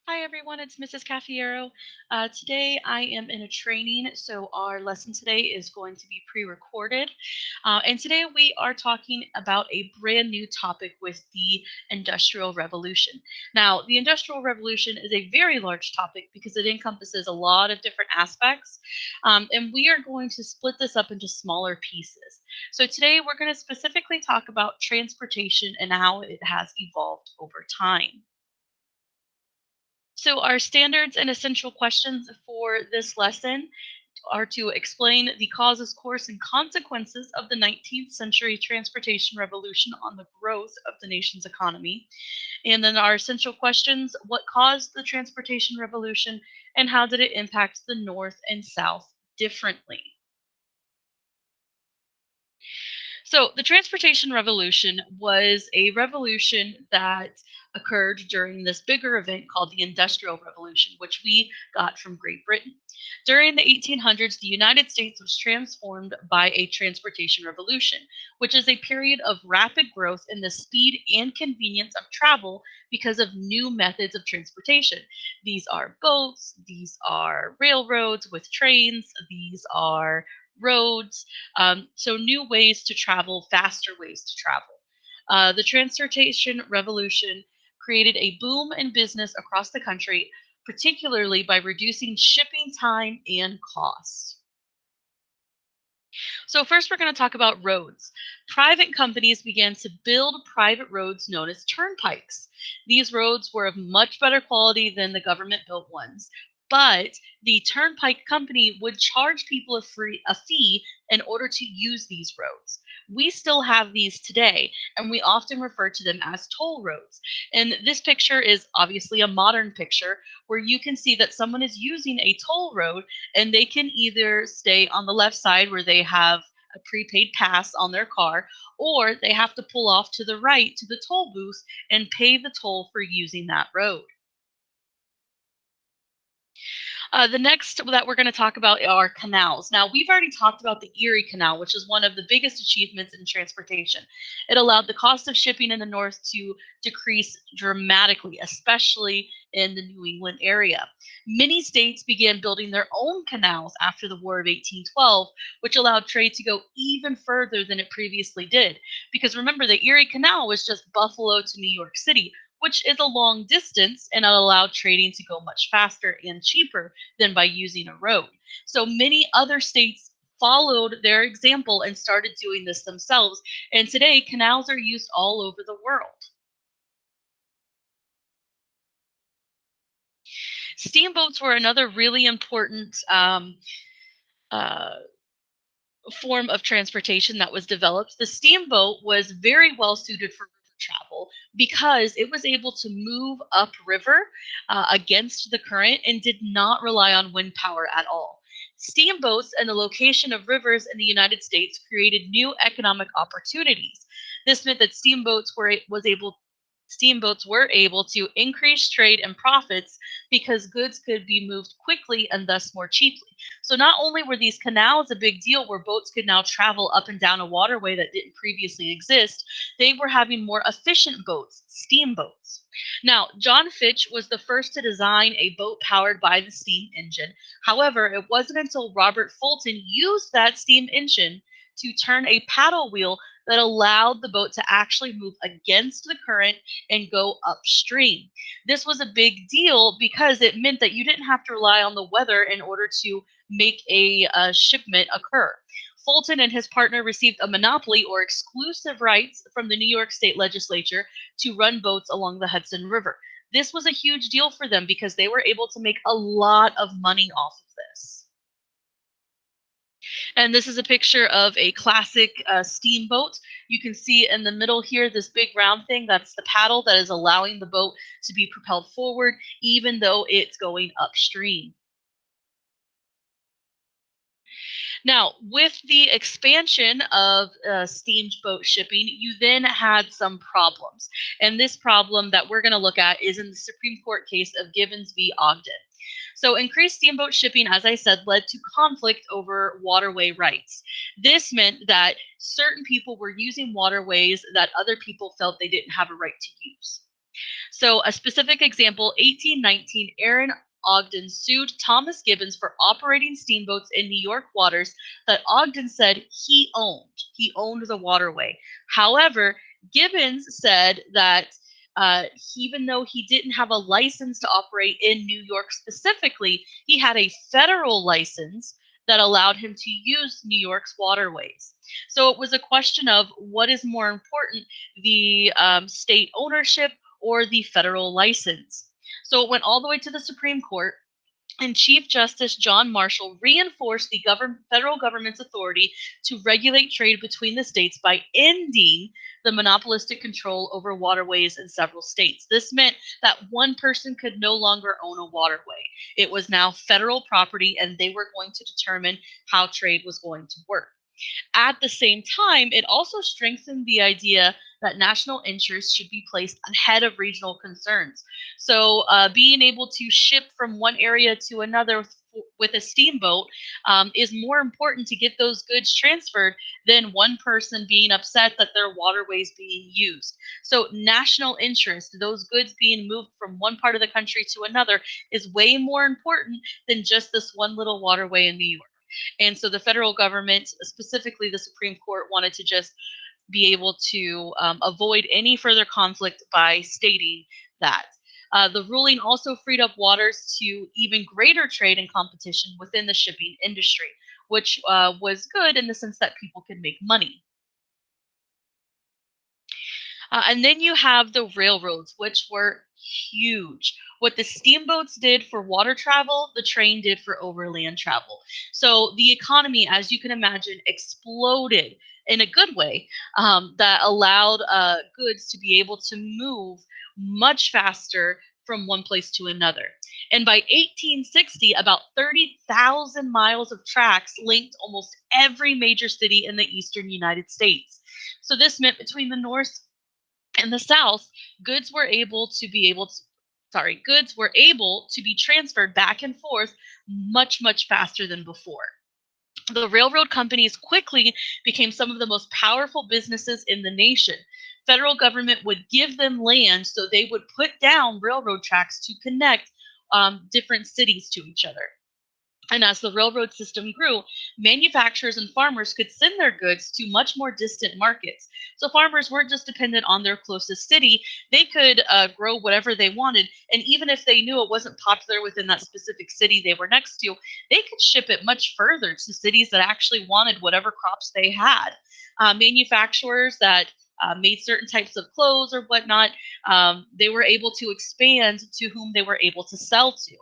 Hi everyone, it's Mrs. Caffiero. Today I am in a training, so our lesson today is going to be pre-recorded. And today we are talking about a brand new topic with the Industrial Revolution. Now, the Industrial Revolution is a very large topic because it encompasses a lot of different aspects, and we are going to split this up into smaller pieces. So today we're going to specifically talk about transportation and how it has evolved over time. So, our standards and essential questions for this lesson are to explain the causes, course, and consequences of the 19th century transportation revolution on the growth of the nation's economy. And then our essential questions: what caused the transportation revolution and how did it impact the North and South differently? So, the transportation revolution was a revolution that occurred during this bigger event called the Industrial Revolution, which we got from Great Britain. During the 1800s, the United States was transformed by a transportation revolution, which is a period of rapid growth in the speed and convenience of travel because of new methods of transportation. These are boats, these are railroads with trains, these are roads, so new ways to travel, faster ways to travel. The transportation revolution created a boom in business across the country, particularly by reducing shipping time and cost. So, first, we're going to talk about roads. Private companies began to build private roads known as turnpikes. These roads were of much better quality than the government built ones. But the turnpike company would charge people a fee in order to use these roads. We still have these today, and we often refer to them as toll roads. And this picture is obviously a modern picture where you can see that someone is using a toll road, and they can either stay on the left side where they have a prepaid pass on their car, or they have to pull off to the right to the toll booth and pay the toll for using that road. The next that we're going to talk about are canals. Now, we've already talked about the Erie Canal, which is one of the biggest achievements in transportation. It allowed the cost of shipping in the north to decrease dramatically, especially in the New England area. Many states began building their own canals after the War of 1812, which allowed trade to go even further than it previously did. Because remember, the Erie Canal was just Buffalo to New York City, which is a long distance, and it allowed trading to go much faster and cheaper than by using a road. So many other states followed their example and started doing this themselves. And today, canals are used all over the world. Steamboats were another really important uh, form of transportation that was developed. The steamboat was very well suited for river travel because it was able to move upriver against the current and did not rely on wind power at all. Steamboats and the location of rivers in the United States created new economic opportunities. This meant that steamboats were able to increase trade and profits because goods could be moved quickly and thus more cheaply. So not only were these canals a big deal where boats could now travel up and down a waterway that didn't previously exist, they were having more efficient boats, steamboats. Now, John Fitch was the first to design a boat powered by the steam engine. However, it wasn't until Robert Fulton used that steam engine to turn a paddle wheel that allowed the boat to actually move against the current and go upstream. This was a big deal because it meant that you didn't have to rely on the weather in order to make a shipment occur. Fulton and his partner received a monopoly or exclusive rights from the New York State legislature to run boats along the Hudson River. This was a huge deal for them because they were able to make a lot of money off of this. And this is a picture of a classic steamboat. You can see in the middle here this big round thing. That's the paddle that is allowing the boat to be propelled forward, even though it's going upstream. Now, with the expansion of steamboat shipping, you then had some problems. And this problem that we're going to look at is in the Supreme Court case of Gibbons v. Ogden. So, increased steamboat shipping, as I said, led to conflict over waterway rights. This meant that certain people were using waterways that other people felt they didn't have a right to use. So, a specific example, 1819, Aaron Ogden sued Thomas Gibbons for operating steamboats in New York waters that Ogden said he owned. He owned the waterway. However, Gibbons said that even though he didn't have a license to operate in New York specifically, he had a federal license that allowed him to use New York's waterways. So it was a question of what is more important, the state ownership or the federal license. So it went all the way to the Supreme Court, and Chief Justice John Marshall reinforced the federal government's authority to regulate trade between the states by ending the monopolistic control over waterways in several states. This meant that one person could no longer own a waterway. It was now federal property, and they were going to determine how trade was going to work. At the same time, it also strengthened the idea that national interests should be placed ahead of regional concerns. So, being able to ship from one area to another with a steamboat is more important to get those goods transferred than one person being upset that their waterways being used. So, national interest, those goods being moved from one part of the country to another, is way more important than just this one little waterway in New York. And so the federal government, specifically the Supreme Court, wanted to just be able to avoid any further conflict by stating that. The ruling also freed up waters to even greater trade and competition within the shipping industry, which was good in the sense that people could make money. And then you have the railroads, which were huge. What the steamboats did for water travel, the train did for overland travel. So the economy, as you can imagine, exploded in a good way, that allowed goods to be able to move much faster from one place to another. And by 1860, about 30,000 miles of tracks linked almost every major city in the eastern United States. So this meant between the North in the South, goods were able to be transferred back and forth much faster than before. The railroad companies quickly became some of the most powerful businesses in the nation. Federal government would give them land, so they would put down railroad tracks to connect different cities to each other. And as the railroad system grew, manufacturers and farmers could send their goods to much more distant markets. So farmers weren't just dependent on their closest city, they could grow whatever they wanted. And even if they knew it wasn't popular within that specific city they were next to, they could ship it much further to cities that actually wanted whatever crops they had. Manufacturers that made certain types of clothes or whatnot, they were able to expand to whom they were able to sell to.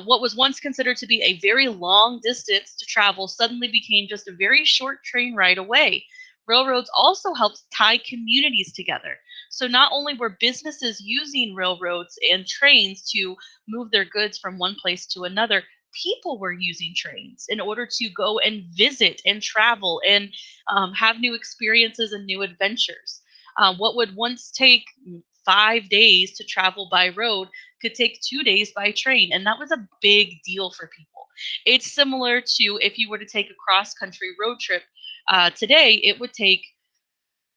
What was once considered to be a very long distance to travel suddenly became just a very short train ride away. Railroads also helped tie communities together. So not only were businesses using railroads and trains to move their goods from one place to another, people were using trains in order to go and visit and travel and have new experiences and new adventures. What would once take 5 days to travel by road could take 2 days by train. And that was a big deal for people. It's similar to if you were to take a cross country road trip today, it would take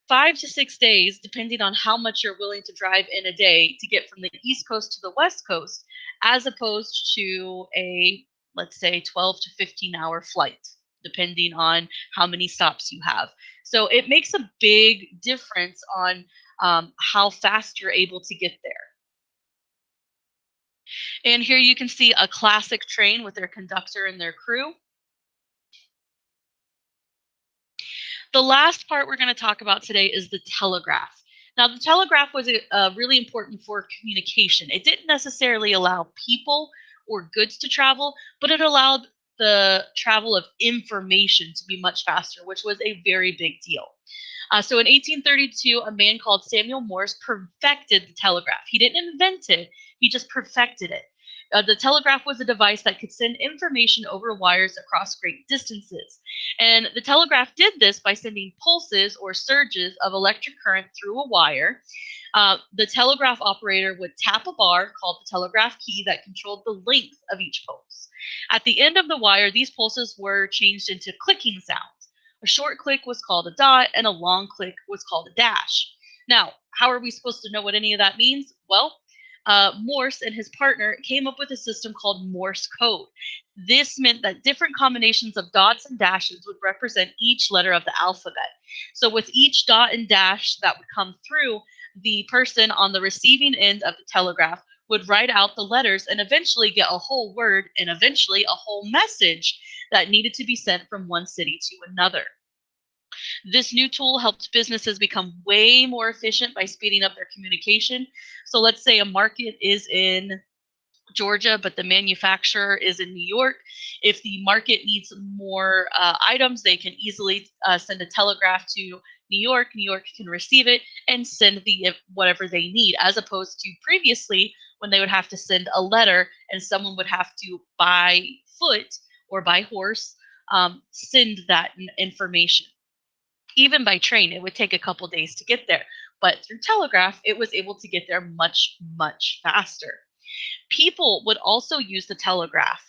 5 to 6 days, depending on how much you're willing to drive in a day to get from the East Coast to the West Coast, as opposed to a, let's say, 12 to 15-hour flight, depending on how many stops you have. So it makes a big difference on how fast you're able to get there. And here you can see a classic train with their conductor and their crew. The last part we're going to talk about today is the telegraph. Now, the telegraph was really important for communication. It didn't necessarily allow people or goods to travel, but it allowed the travel of information to be much faster, which was a very big deal. So in 1832, a man called Samuel Morse perfected the telegraph. He didn't invent it, he just perfected it. The telegraph was a device that could send information over wires across great distances. And the telegraph did this by sending pulses or surges of electric current through a wire. The telegraph operator would tap a bar called the telegraph key that controlled the length of each pulse. At the end of the wire, these pulses were changed into clicking sounds. A short click was called a dot, and a long click was called a dash. Now, how are we supposed to know what any of that means? Well, Morse and his partner came up with a system called Morse code. This meant that different combinations of dots and dashes would represent each letter of the alphabet. So, with each dot and dash that would come through, the person on the receiving end of the telegraph would write out the letters and eventually get a whole word and eventually a whole message that needed to be sent from one city to another. This new tool helped businesses become way more efficient by speeding up their communication. So let's say a market is in Georgia, but the manufacturer is in New York. If the market needs more items, they can easily send a telegraph to New York. New York can receive it and send the whatever they need, as opposed to previously when they would have to send a letter and someone would have to by foot or by horse send that information. Even by train, it would take a couple days to get there. But through telegraph, it was able to get there much, much faster. People would also use the telegraph,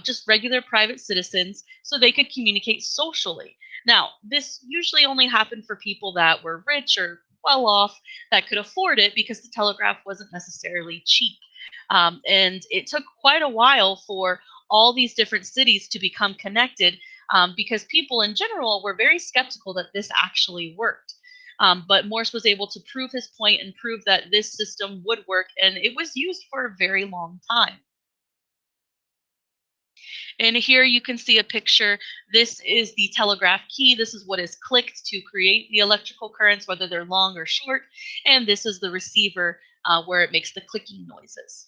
just regular private citizens, so they could communicate socially. Now, this usually only happened for people that were rich or well off that could afford it because the telegraph wasn't necessarily cheap. And it took quite a while for all these different cities to become connected because people in general were very skeptical that this actually worked. But Morse was able to prove his point and prove that this system would work, and it was used for a very long time. And here you can see a picture. This is the telegraph key. This is what is clicked to create the electrical currents, whether they're long or short. And this is the receiver where it makes the clicking noises.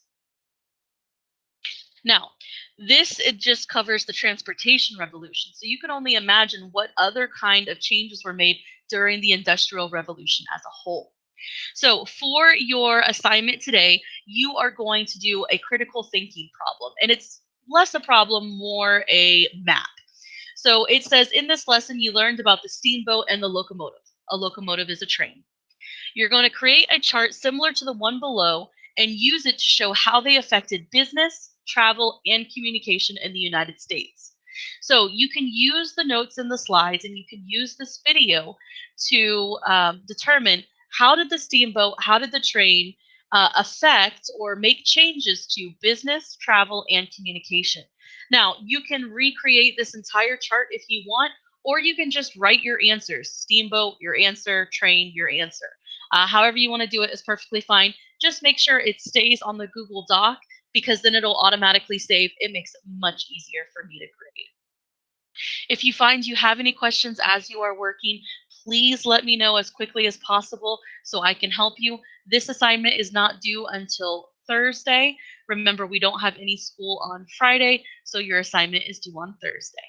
Now, this it just covers the transportation revolution. So you can only imagine what other kind of changes were made during the industrial revolution as a whole. So, for your assignment today, you are going to do a critical thinking problem, and it's less a problem, more a map. So, it says in this lesson, you learned about the steamboat and the locomotive. A locomotive is a train. You're going to create a chart similar to the one below and use it to show how they affected business, travel, and communication in the United States. So you can use the notes in the slides and you can use this video to determine how did the steamboat, how did the train affect or make changes to business, travel, and communication. Now, you can recreate this entire chart if you want, or you can just write your answers. Steamboat, your answer, train, your answer. However you want to do it is perfectly fine. Just make sure it stays on the Google Doc because then it'll automatically save. It makes it much easier for me to grade. If you find you have any questions as you are working, please let me know as quickly as possible so I can help you. This assignment is not due until Thursday. Remember, we don't have any school on Friday, so your assignment is due on Thursday.